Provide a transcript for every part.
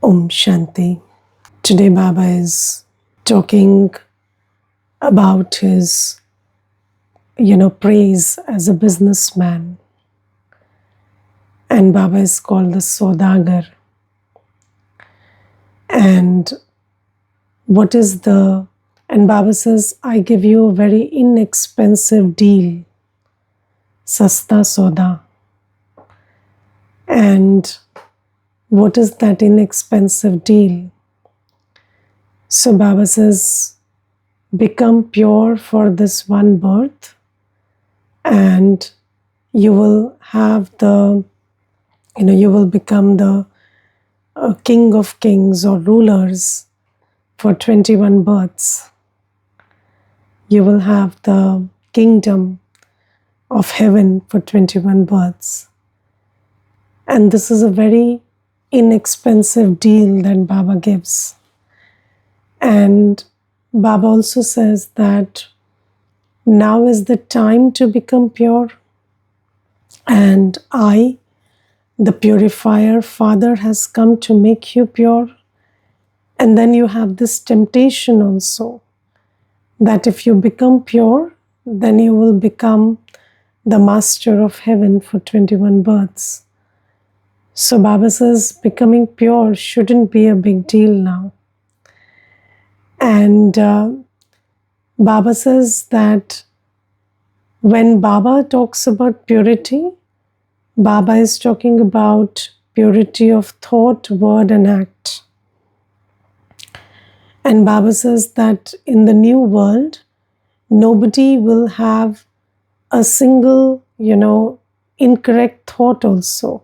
Om Shanti. Today Baba is talking about his, praise as a businessman. And Baba is called the Saudagar. And and Baba says, I give you a very inexpensive deal. Sasta Soda. And what is that inexpensive deal? So Baba says, become pure for this one birth, and you will become the king of kings or rulers for 21 births. You will have the kingdom of heaven for 21 births. And this is a very inexpensive deal that Baba gives. And Baba also says that now is the time to become pure. And I, the purifier, Father, has come to make you pure. And then you have this temptation also, that if you become pure, then you will become the master of heaven for 21 births. So Baba says becoming pure shouldn't be a big deal now. And Baba says that when Baba talks about purity, Baba is talking about purity of thought, word, and act. And Baba says that in the new world, nobody will have a single, incorrect thought also.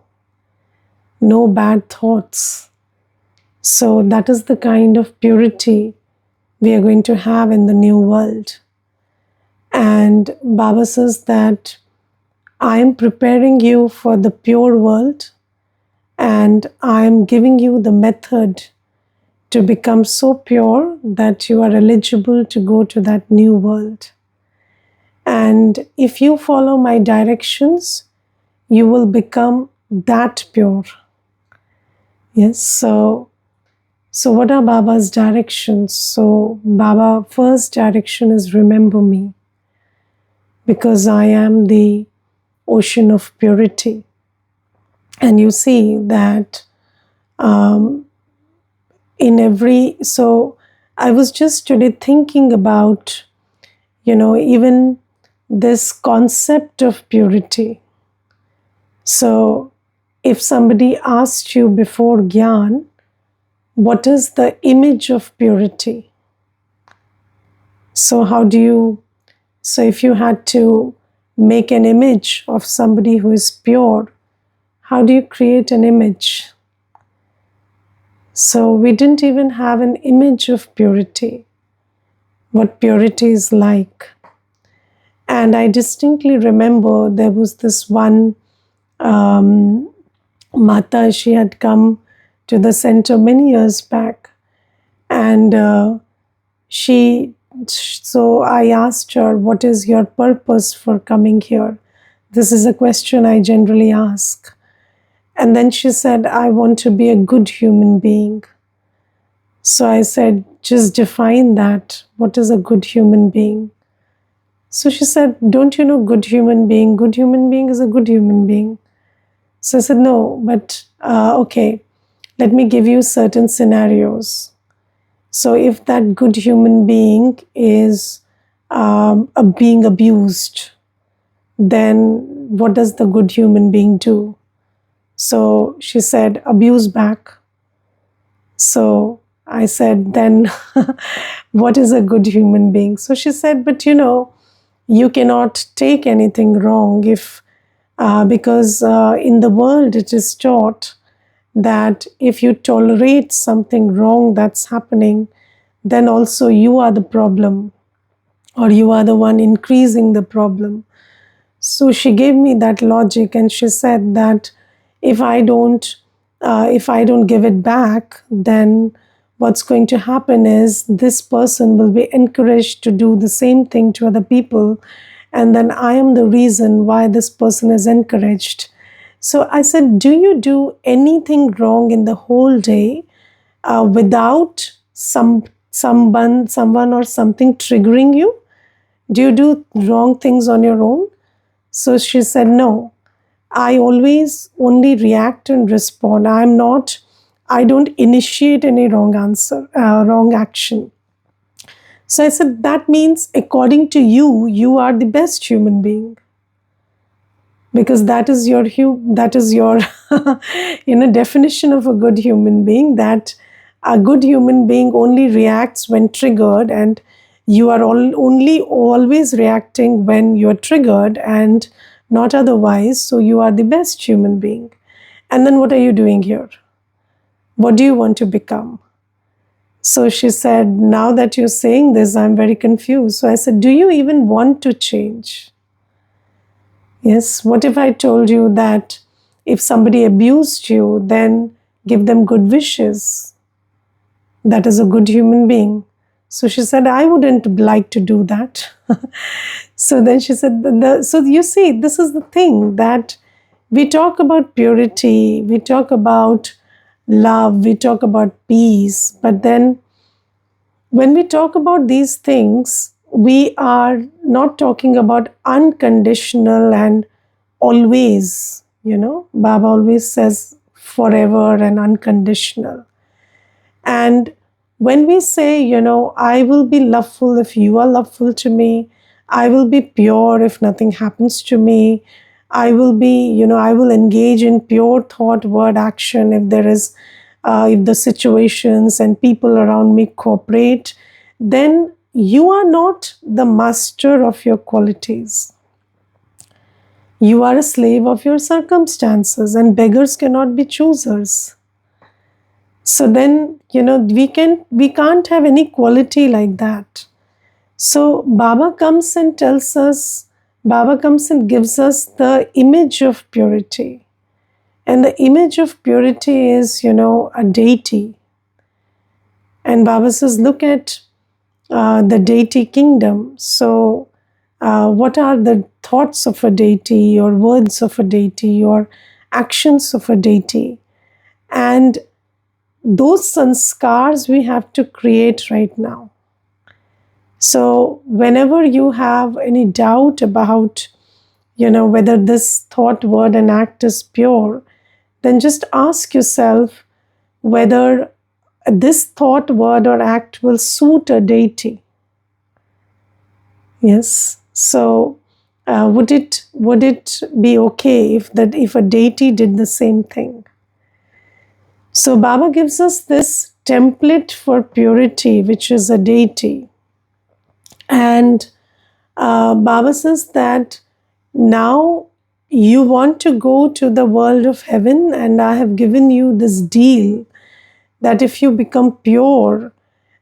No bad thoughts. So that is the kind of purity we are going to have in the new world. And Baba says that I am preparing you for the pure world, and I am giving you the method to become so pure that you are eligible to go to that new world. And if you follow my directions, you will become that pure. Yes, so what are Baba's directions? So Baba's first direction is remember me, because I am the ocean of purity. And you see that so I was just today thinking about, even this concept of purity. So if somebody asked you before Gyan, what is the image of purity? So if you had to make an image of somebody who is pure, how do you create an image? So we didn't even have an image of purity, what purity is like. And I distinctly remember there was this one Mata, she had come to the center many years back. And so I asked her, what is your purpose for coming here? This is a question I generally ask. And then she said, I want to be a good human being. So I said, just define that. What is a good human being? So she said, don't you know good human being? Good human being is a good human being. So I said, no, but okay, let me give you certain scenarios. So if that good human being is being abused, then what does the good human being do? So she said, abuse back. So I said, then what is a good human being? So she said, but you cannot take anything wrong because in the world it is taught that if you tolerate something wrong that's happening, then also you are the problem, or you are the one increasing the problem. So she gave me that logic, and she said that if I don't give it back, then what's going to happen is this person will be encouraged to do the same thing to other people, and then I am the reason why this person is encouraged. So I said, do you do anything wrong in the whole day without someone or something triggering you? Do you do wrong things on your own? So she said, no, I always only react and respond. I don't initiate any wrong answer, wrong action. So I said, that means according to you, you are the best human being, because that is your definition of a good human being, that a good human being only reacts when triggered, and you are only always reacting when you are triggered and not otherwise. So you are the best human being. And then what are you doing here? What do you want to become? So she said, now that you're saying this, I'm very confused. So I said, do you even want to change? Yes. What if I told you that if somebody abused you, then give them good wishes? That is a good human being. So she said, I wouldn't like to do that. So then she said, so you see, this is the thing, that we talk about purity, we talk about love, we talk about peace, but then when we talk about these things, we are not talking about unconditional and always, Baba always says forever and unconditional. And when we say, I will be loveful if you are loveful to me, I will be pure if nothing happens to me, I will be, I will engage in pure thought, word, action if the situations and people around me cooperate, then you are not the master of your qualities. You are a slave of your circumstances, and beggars cannot be choosers. So then, we can't have any quality like that. So Baba comes and gives us the image of purity. And the image of purity is, a deity. And Baba says, look at the deity kingdom. So, what are the thoughts of a deity, or words of a deity, or actions of a deity? And those sanskars we have to create right now. So, whenever you have any doubt about, whether this thought, word, and act is pure, then just ask yourself whether this thought, word, or act will suit a deity. Yes. So, would it be okay if a deity did the same thing? So Baba gives us this template for purity, which is a deity, and Baba says that now you want to go to the world of heaven, and I have given you this deal that if you become pure,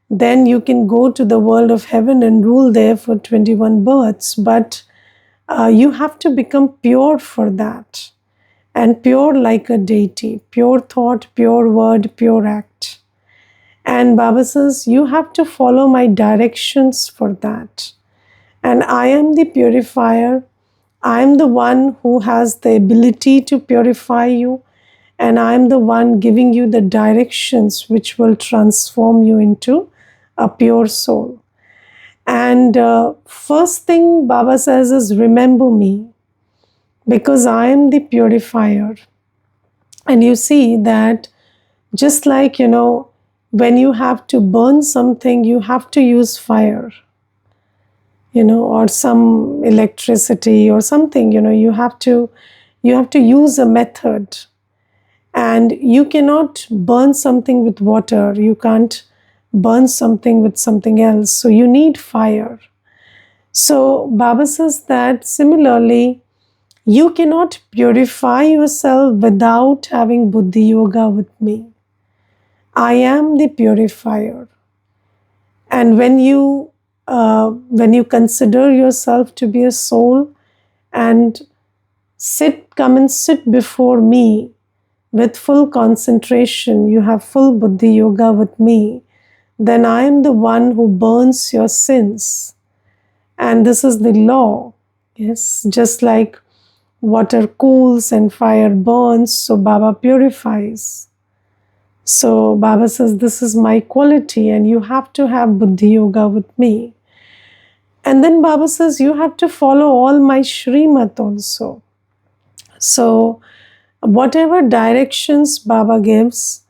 then you can go to the world of heaven and rule there for 21 births. But you have to become pure for that, and pure like a deity, pure thought, pure word, pure act. And Baba says, you have to follow my directions for that. And I am the purifier. I am the one who has the ability to purify you. And I am the one giving you the directions which will transform you into a pure soul. And first thing Baba says is, remember me, because I am the purifier. And you see that just like, when you have to burn something, you have to use fire, or some electricity or something, you have to use a method. And you cannot burn something with water, you can't burn something with something else, so you need fire. So Baba says that similarly, you cannot purify yourself without having Buddhi Yoga with me. I am the purifier. And when you consider yourself to be a soul and come and sit before me with full concentration, you have full Buddhi Yoga with me, then I am the one who burns your sins. And this is the law. Yes, just like water cools and fire burns, so Baba purifies. So Baba says, this is my quality and you have to have Buddhi Yoga with me. And then Baba says, you have to follow all my Shrimat also. So whatever directions Baba gives,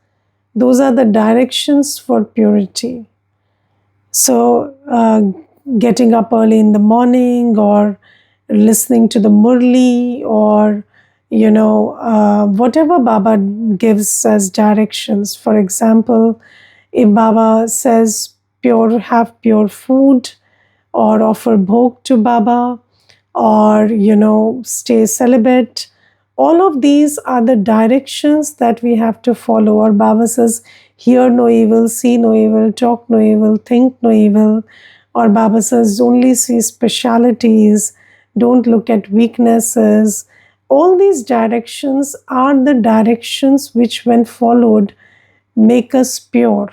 those are the directions for purity. So getting up early in the morning, or listening to the Murli, or whatever Baba gives as directions. For example, if Baba says have pure food, or offer bhog to Baba, or stay celibate, all of these are the directions that we have to follow. Or Baba says, hear no evil, see no evil, talk no evil, think no evil. Or Baba says, only see specialities, don't look at weaknesses. All these directions are the directions which, when followed, make us pure.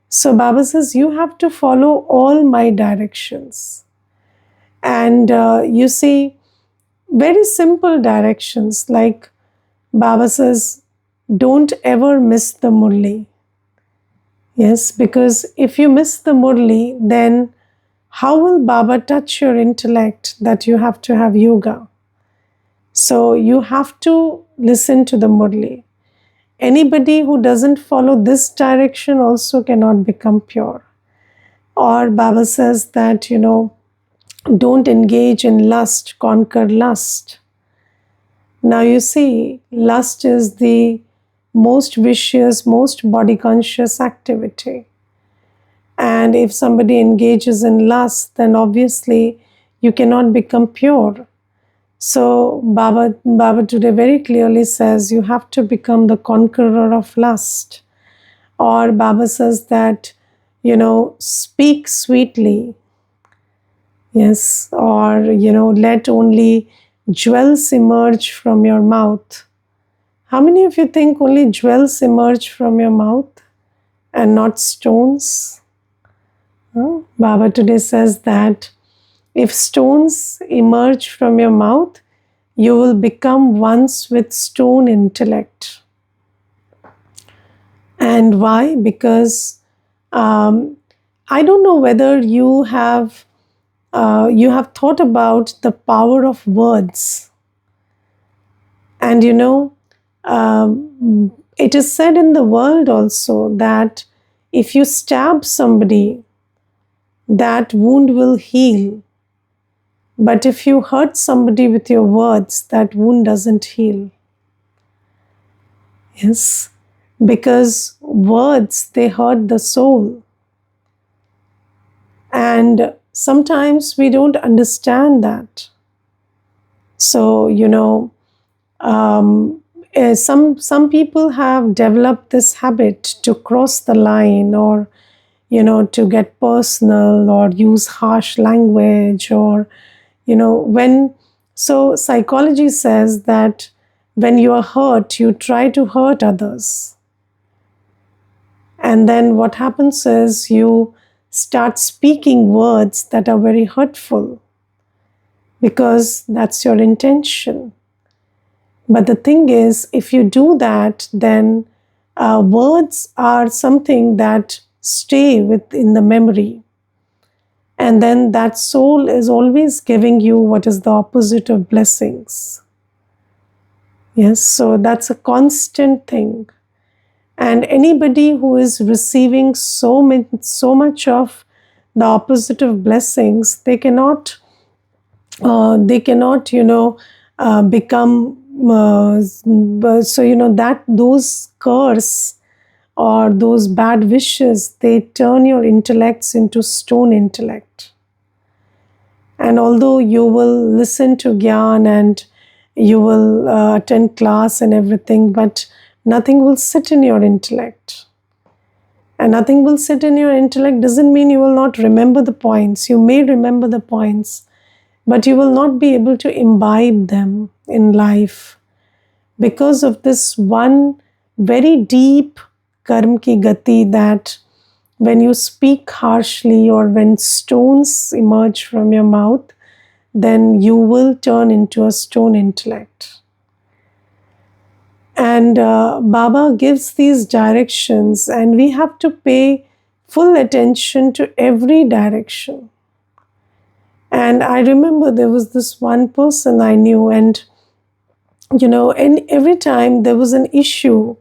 So Baba says, you have to follow all my directions. And you see, very simple directions, like Baba says, don't ever miss the Murli. Yes, because if you miss the Murli, then how will Baba touch your intellect that you have to have yoga? So you have to listen to the Murli. Anybody who doesn't follow this direction also cannot become pure. Or Baba says that, don't engage in lust, conquer lust. Now you see, lust is the most vicious, most body conscious activity. And if somebody engages in lust, then obviously you cannot become pure. So Baba today very clearly says you have to become the conqueror of lust. Or Baba says that, speak sweetly. Yes, or, let only jewels emerge from your mouth. How many of you think only jewels emerge from your mouth and not stones? Baba today says that if stones emerge from your mouth, you will become once with stone intellect. And why? Because I don't know whether you have thought about the power of words. And it is said in the world also that if you stab somebody, that wound will heal. But if you hurt somebody with your words, that wound doesn't heal. Yes, because words, they hurt the soul. And sometimes we don't understand that. So, some people have developed this habit to cross the line, or to get personal, or use harsh language, or when. So psychology says that when you are hurt, you try to hurt others, and then what happens is you start speaking words that are very hurtful, because that's your intention. But the thing is, if you do that, then words are something that stay within the memory. And then that soul is always giving you what is the opposite of blessings. Yes, so that's a constant thing. And anybody who is receiving so much of the opposite of blessings, they cannot, become. So that those curse or those bad wishes, they turn your intellects into stone intellect. And although you will listen to Gyan and you will attend class and everything, but nothing will sit in your intellect. And nothing will sit in your intellect doesn't mean you will not remember the points. You may remember the points, but you will not be able to imbibe them in life because of this one very deep karma ki gati, that when you speak harshly or when stones emerge from your mouth, then you will turn into a stone intellect. And Baba gives these directions, and we have to pay full attention to every direction. And I remember there was this one person I knew, and and every time there was an issue,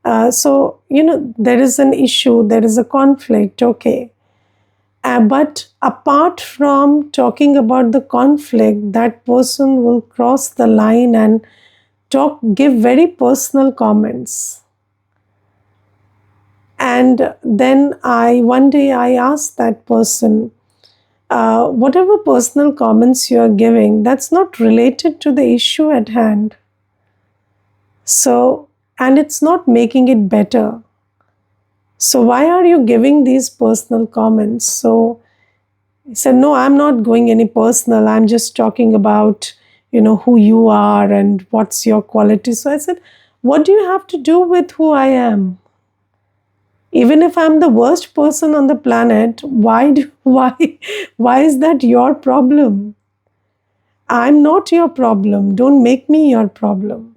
there is an issue, there is a conflict, okay. But apart from talking about the conflict, that person will cross the line and give very personal comments. And then one day I asked that person, whatever personal comments you are giving, that's not related to the issue at hand. So, and it's not making it better. So, why are you giving these personal comments? So, he said, no, I'm not going any personal. I'm just talking about, who you are and what's your quality. So I said, what do you have to do with who I am? Even if I'm the worst person on the planet, why is that your problem? I'm not your problem. Don't make me your problem.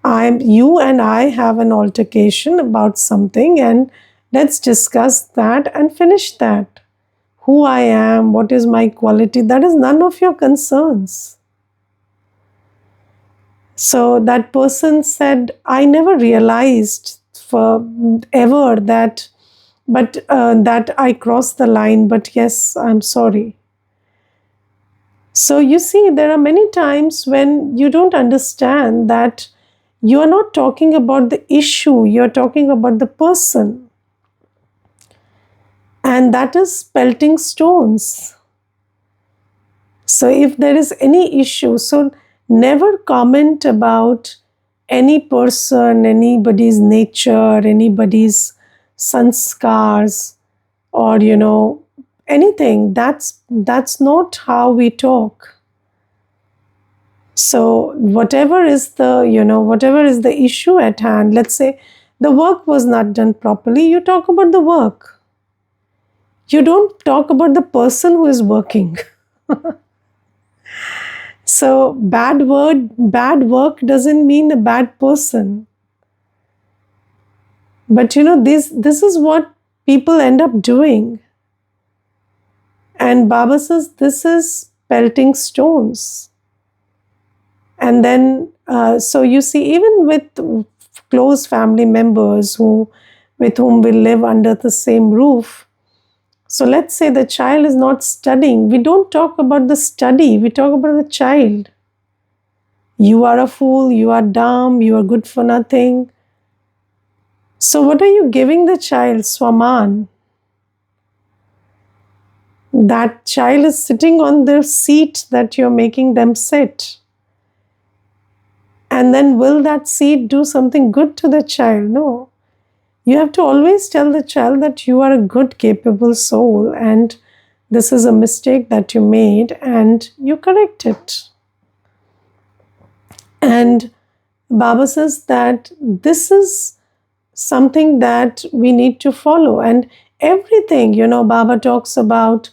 You and I have an altercation about something, and let's discuss that and finish that. Who I am, what is my quality, that is none of your concerns. So that person said, I never realized for ever that, that I crossed the line, but yes, I'm sorry. So you see, there are many times when you don't understand that you are not talking about the issue, you're talking about the person. And that is pelting stones. So if there is any issue, so never comment about any person, anybody's nature, anybody's sanskars, or anything. That's not how we talk. So whatever is the issue at hand, let's say the work was not done properly, you talk about the work. You don't talk about the person who is working. So bad work doesn't mean a bad person. But this is what people end up doing. And Baba says this is pelting stones. And then, so you see, even with close family members with whom we live under the same roof. So let's say the child is not studying. We don't talk about the study. We talk about the child. You are a fool. You are dumb. You are good for nothing. So what are you giving the child? Swaman. That child is sitting on the seat that you're making them sit. And then will that seat do something good to the child? No. You have to always tell the child that you are a good, capable soul and this is a mistake that you made and you correct it. And Baba says that this is something that we need to follow. And everything, Baba talks about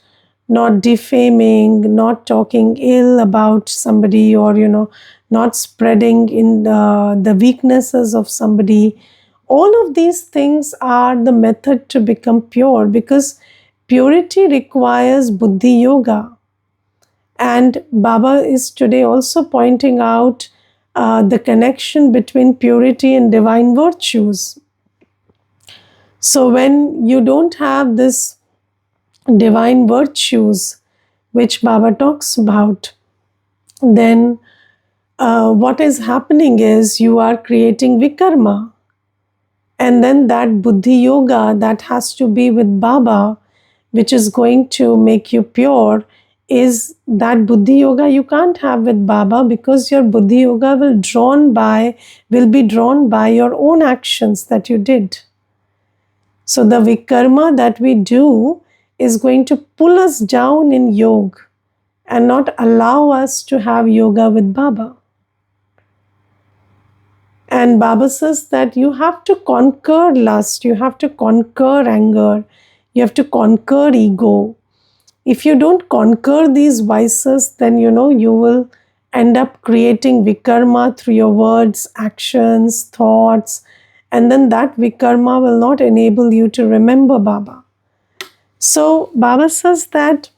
not defaming, not talking ill about somebody, or, not spreading in the weaknesses of somebody. All of these things are the method to become pure, because purity requires buddhi yoga. And Baba is today also pointing out the connection between purity and divine virtues. So when you don't have this divine virtues, which Baba talks about, then what is happening is you are creating vikarma. And then that buddhi yoga that has to be with Baba, which is going to make you pure, is that buddhi yoga you can't have with Baba, because your buddhi yoga will be drawn by your own actions that you did. So the vikarma that we do is going to pull us down in yoga and not allow us to have yoga with Baba. And Baba says that you have to conquer lust, you have to conquer anger, you have to conquer ego. If you don't conquer these vices, then you will end up creating vikarma through your words, actions, thoughts, and then that vikarma will not enable you to remember Baba. So, Baba says that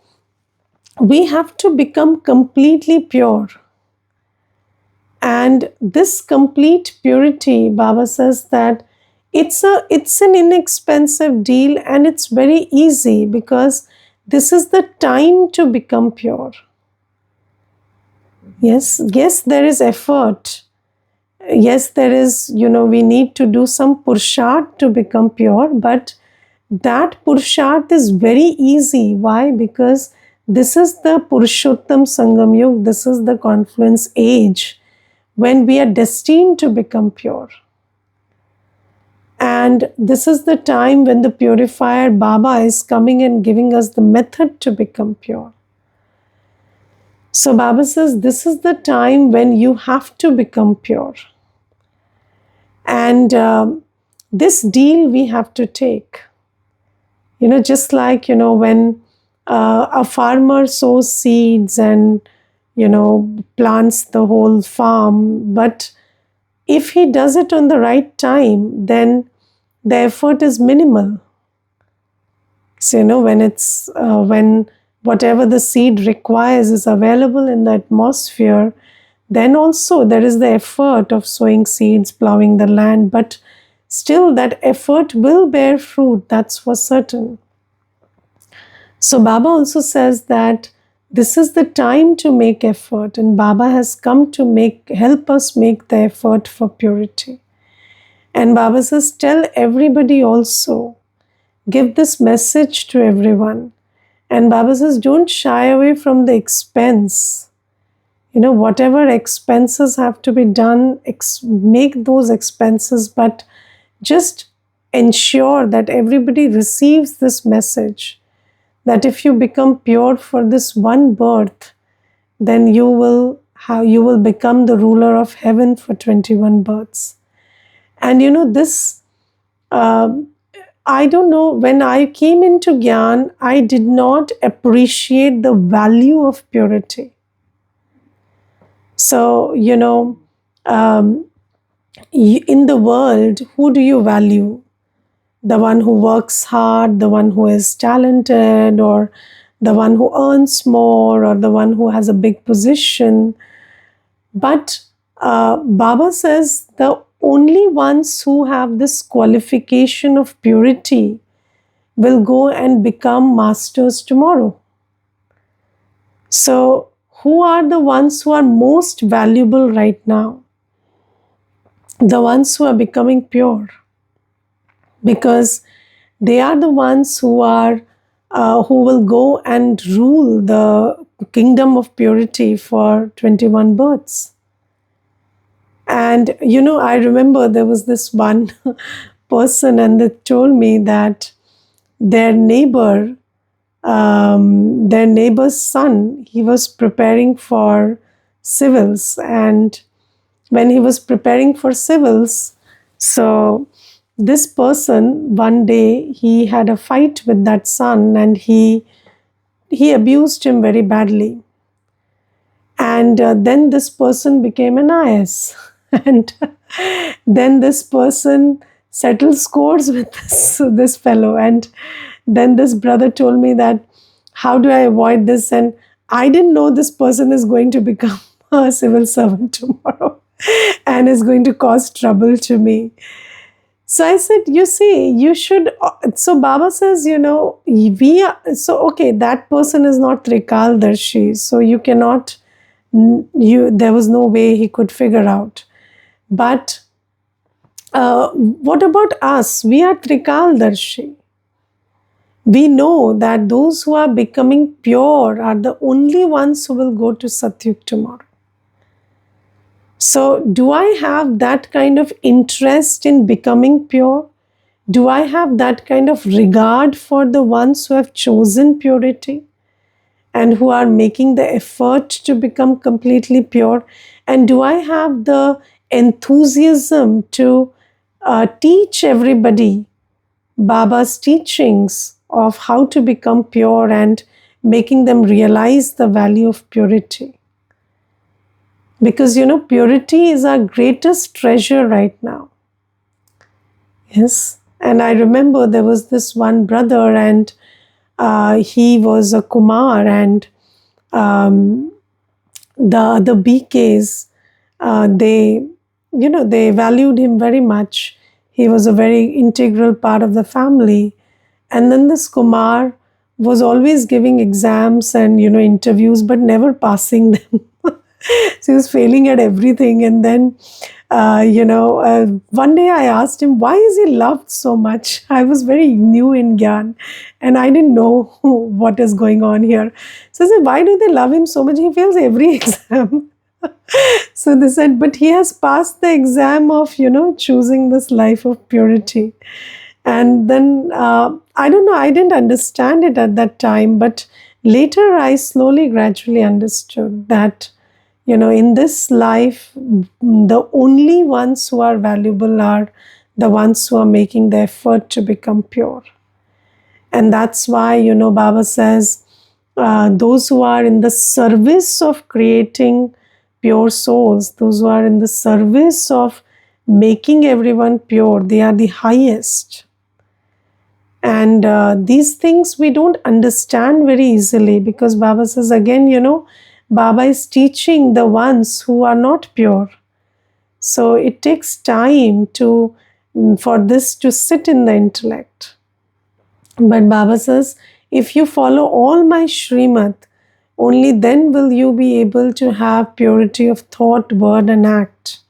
we have to become completely pure. And this complete purity, Baba says that it's an inexpensive deal and it's very easy because this is the time to become pure. Yes, there is effort. Yes, there is, we need to do some purshat to become pure, but that purshat is very easy. Why? Because this is the Purushottam Sangam Yug, this is the confluence age when we are destined to become pure. And this is the time when the purifier Baba is coming and giving us the method to become pure. So Baba says this is the time when you have to become pure. And this deal we have to take. Just like, when a farmer sows seeds and, plants the whole farm, but if he does it on the right time, then the effort is minimal. So, when whatever the seed requires is available in the atmosphere, then also there is the effort of sowing seeds, plowing the land, but still that effort will bear fruit, that's for certain. So Baba also says that this is the time to make effort, and Baba has come to help us make the effort for purity. And Baba says, tell everybody also, give this message to everyone. And Baba says, don't shy away from the expense. Whatever expenses have to be done, make those expenses, but just ensure that everybody receives this message, that if you become pure for this one birth, then you will become the ruler of heaven for 21 births. And this, I don't know, when I came into Gyan, I did not appreciate the value of purity. So, in the world, who do you value? The one who works hard, the one who is talented, or the one who earns more, or the one who has a big position. But Baba says the only ones who have this qualification of purity will go and become masters tomorrow. So, who are the ones who are most valuable right now? The ones who are becoming pure. Because they are the ones who will go and rule the kingdom of purity for 21 births. And I remember there was this one person, and they told me that their neighbor's son, he was preparing for civils, and when he was preparing for civils, so this person, one day he had a fight with that son, and he abused him very badly. And then this person became an IS. And then this person settled scores with this fellow. And then this brother told me that, how do I avoid this? And I didn't know this person is going to become a civil servant tomorrow and is going to cause trouble to me. So I said, you see, you should. So Baba says, okay, that person is not Trikaldarshi. So you cannot, there was no way he could figure out. But what about us? We are Trikaldarshi. We know that those who are becoming pure are the only ones who will go to Satyug tomorrow. So, do I have that kind of interest in becoming pure? Do I have that kind of regard for the ones who have chosen purity and who are making the effort to become completely pure? And do I have the enthusiasm to teach everybody Baba's teachings of how to become pure and making them realize the value of purity? Because, purity is our greatest treasure right now. Yes. And I remember there was this one brother, and he was a Kumar, and um, the BKs, they valued him very much. He was a very integral part of the family. And then this Kumar was always giving exams and, interviews, but never passing them. So he was failing at everything. And then, one day I asked him, why is he loved so much? I was very new in Gyan and I didn't know what is going on here. So I said, why do they love him so much? He fails every exam. So they said, but he has passed the exam of, choosing this life of purity. And then, I don't know, I didn't understand it at that time, but later I slowly, gradually understood that, in this life, the only ones who are valuable are the ones who are making the effort to become pure. And that's why, Baba says, those who are in the service of creating pure souls, those who are in the service of making everyone pure, they are the highest. And these things we don't understand very easily, because Baba says again, Baba is teaching the ones who are not pure. So it takes time for this to sit in the intellect. But Baba says, if you follow all my Shrimad, only then will you be able to have purity of thought, word, and act.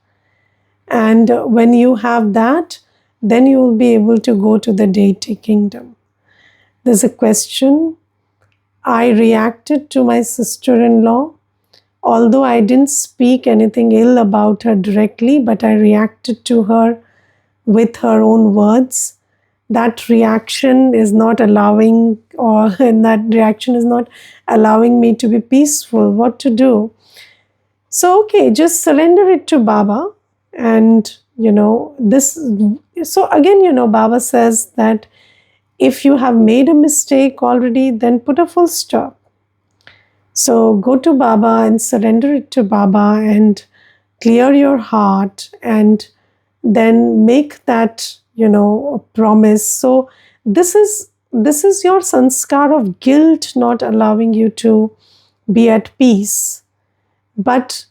And when you have that, then you will be able to go to the deity kingdom. There's a question. I reacted to my sister in law, although I didn't speak anything ill about her directly, but I reacted to her with her own words. That reaction is not allowing, and that reaction is not allowing me to be peaceful. What to do? So, okay, just surrender it to Baba. And, this. So, again, Baba says that if you have made a mistake already, then put a full stop. So, go to Baba and surrender it to Baba and clear your heart, and then make that, a promise. So, this is your sanskar of guilt not allowing you to be at peace. But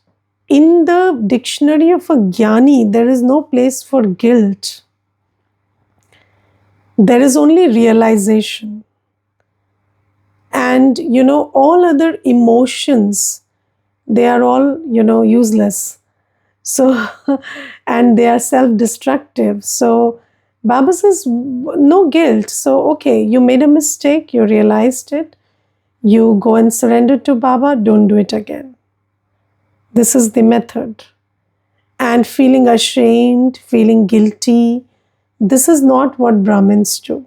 in the dictionary of a jnani, there is no place for guilt. There is only realization. And, all other emotions, they are all, useless. So, and they are self-destructive. So, Baba says, no guilt. So, okay, you made a mistake, you realized it, you go and surrender to Baba, don't do it again. This is the method. And feeling ashamed, feeling guilty, this is not what Brahmins do.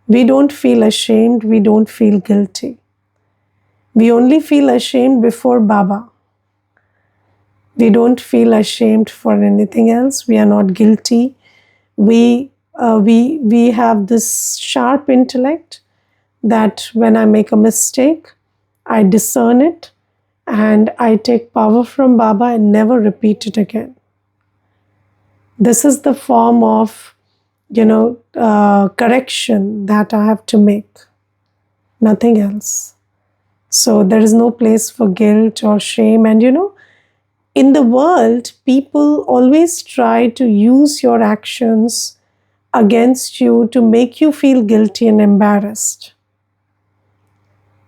We don't feel ashamed, we don't feel guilty. We only feel ashamed before Baba. We don't feel ashamed for anything else. We are not guilty. We have this sharp intellect that when I make a mistake, I discern it and I take power from Baba and never repeat it again. This is the form of, correction that I have to make. Nothing else. So there is no place for guilt or shame. And, in the world, people always try to use your actions against you to make you feel guilty and embarrassed.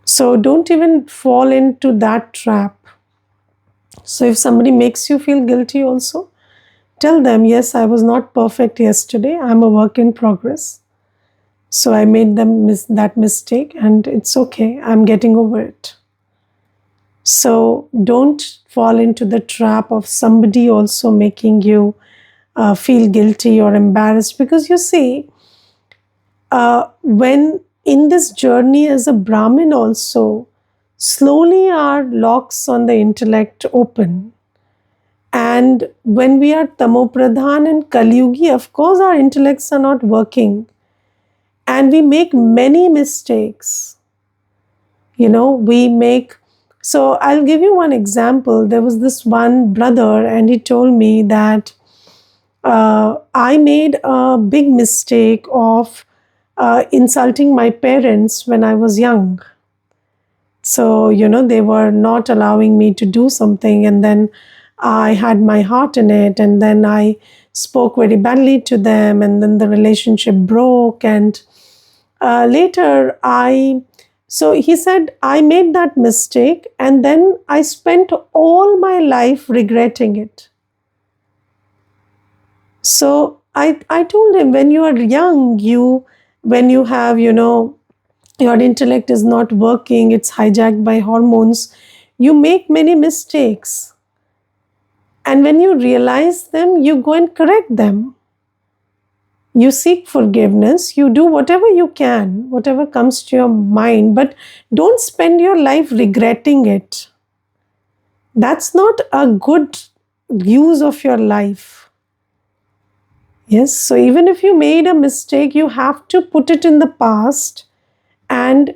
So don't even fall into that trap. So if somebody makes you feel guilty also, tell them, yes, I was not perfect yesterday. I'm a work in progress. So I made that mistake and it's okay. I'm getting over it. So don't fall into the trap of somebody also making you feel guilty or embarrassed. Because you see, when in this journey as a Brahmin also, slowly our locks on the intellect open. And when we are Tamopradhan and Kalyugi, of course our intellects are not working. And we make many mistakes. We make So I'll give you one example. There was this one brother, and he told me that I made a big mistake of insulting my parents when I was young. So, they were not allowing me to do something, and then I had my heart in it, and then I spoke very badly to them, and then the relationship broke. And later, so he said, I made that mistake, and then I spent all my life regretting it. So I told him, when you are young, when you have, your intellect is not working, it's hijacked by hormones, you make many mistakes. And when you realize them, you go and correct them. You seek forgiveness, you do whatever you can, whatever comes to your mind, but don't spend your life regretting it. That's not a good use of your life. Yes, so even if you made a mistake, you have to put it in the past and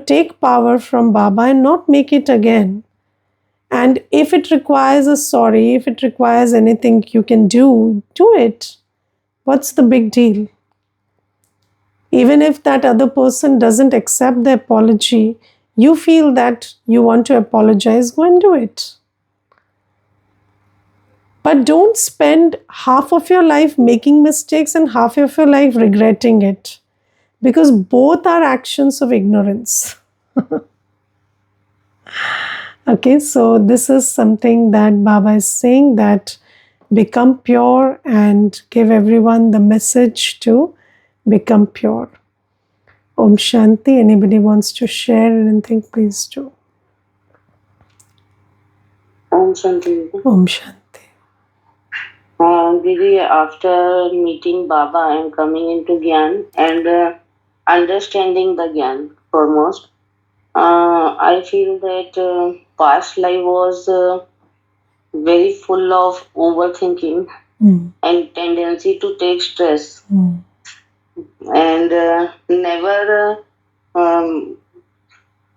take power from Baba and not make it again. And if it requires a sorry, if it requires anything you can do it. What's the big deal? Even if that other person doesn't accept the apology, you feel that you want to apologize, go and do it. But don't spend half of your life making mistakes and half of your life regretting it, because both are actions of ignorance. Okay, so this is something that Baba is saying, that become pure and give everyone the message to become pure. Om Shanti. Anybody wants to share anything, please do. Om Shanti. Om Shanti. Didi, after meeting Baba and coming into Gyan and understanding the Gyan foremost, I feel that past life was very full of overthinking and tendency to take stress and never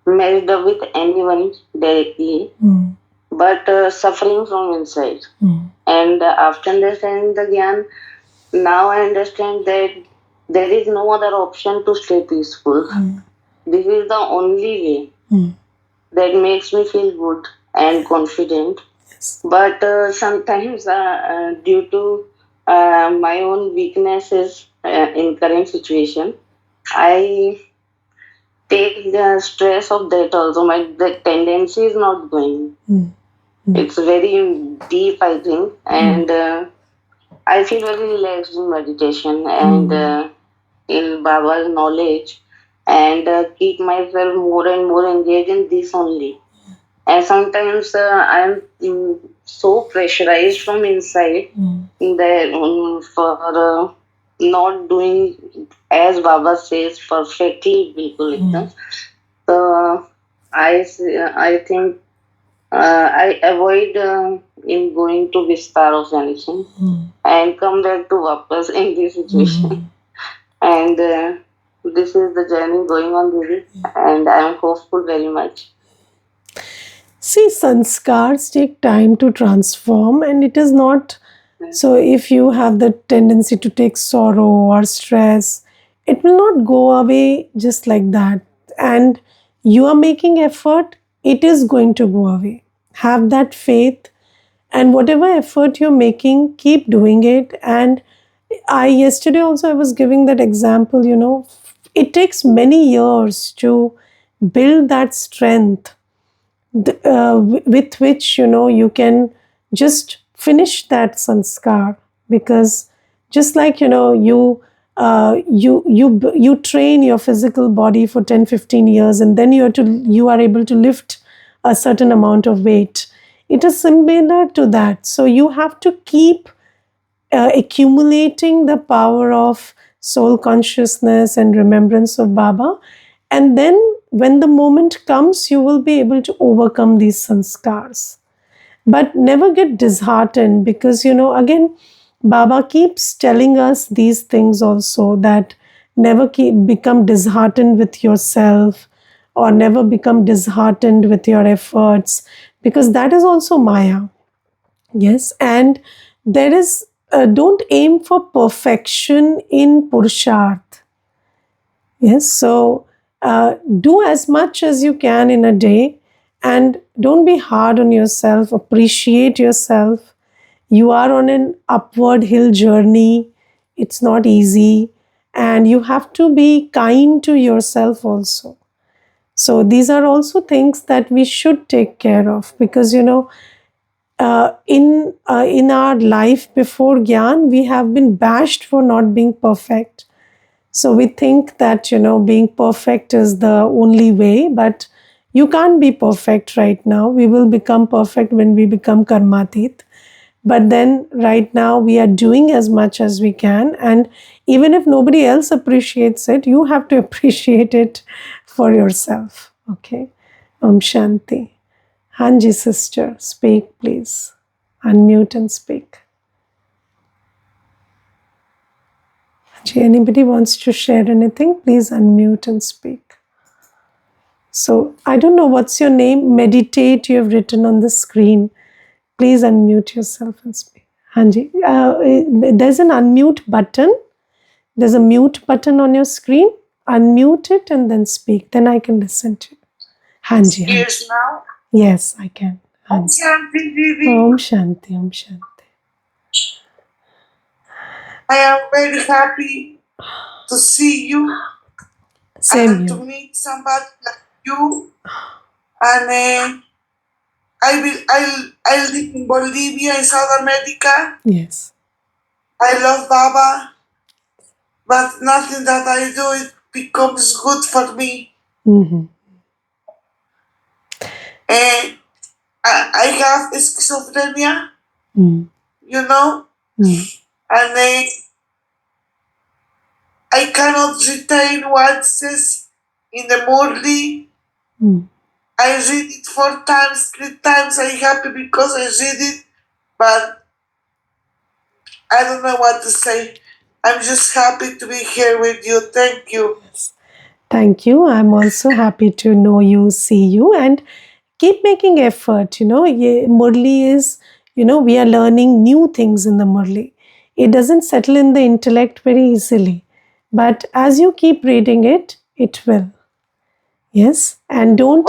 married up with anyone directly, but suffering from inside. And after understanding the Gyan, now I understand that there is no other option to stay peaceful. This is the only way that makes me feel good and confident. Yes. But sometimes, due to my own weaknesses in current situation, I take the stress of that also. The tendency is not going. It's very deep, I think, and I feel very relaxed in meditation and in Baba's knowledge, and keep myself more and more engaged in this only. And sometimes I am so pressurized from inside that for not doing as Baba says perfectly, bilkul. So I think I avoid in going to Vistar of anything and come back to Vapas in this situation. And this is the journey going on, Didi, and I am hopeful very much. See, sanskars take time to transform, and it is not. So, if you have the tendency to take sorrow or stress, it will not go away just like that. And you are making effort, it is going to go away. Have that faith, and whatever effort you're making, keep doing it. And yesterday also I was giving that example, it takes many years to build that strength with which you can just finish that sanskar. Because just like you train your physical body for 10-15 years, and then you are able to lift a certain amount of weight. It is similar to that. So you have to keep accumulating the power of soul consciousness and remembrance of Baba. And then when the moment comes, you will be able to overcome these sanskars. But never get disheartened, because, again, Baba keeps telling us these things also, that never become disheartened with yourself, or never become disheartened with your efforts, because that is also Maya. Yes, and there is, don't aim for perfection in Purusharth. Yes, so do as much as you can in a day, and don't be hard on yourself. Appreciate yourself. You are on an upward hill journey. It's not easy, and you have to be kind to yourself also. So these are also things that we should take care of, because in our life before Gyan, we have been bashed for not being perfect. So we think that, being perfect is the only way, but you can't be perfect right now. We will become perfect when we become karmatit. But then, right now, we are doing as much as we can. And even if nobody else appreciates it, you have to appreciate it for yourself. Okay? Om Shanti. Hanji, sister, speak, please. Unmute and speak. Anybody wants to share anything, please unmute and speak. So, I don't know what's your name. Meditate, you have written on the screen. Please unmute yourself and speak. Hanji, there's an unmute button. There's a mute button on your screen. Unmute it and then speak. Then I can listen to you. Hanji, Hanji. Yes, now? Yes, I can. Om Hanji. Shanti, Didi. Om Shanti, Om Shanti. I am very happy to see you Same and to here. meet somebody like you. And I live in Bolivia, in South America. Yes. I love Baba, but nothing that I do it becomes good for me. Mm-hmm. And I have schizophrenia, Mm. you know, Mm. and I cannot retain what it says in the Murli. Mm. I read it 4 times, 3 times. I'm happy because I read it, but I don't know what to say. I'm just happy to be here with you. Thank you. Yes. Thank you. I'm also happy to know you, see you, and keep making effort. Murli is, we are learning new things in the Murli. It doesn't settle in the intellect very easily, but as you keep reading it, it will. Yes, and don't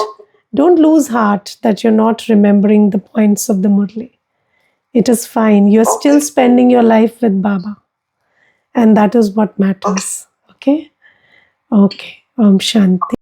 lose heart that you're not remembering the points of the Murli. It is fine. You're still spending your life with Baba, and that is what matters. Okay. Okay. Om Shanti.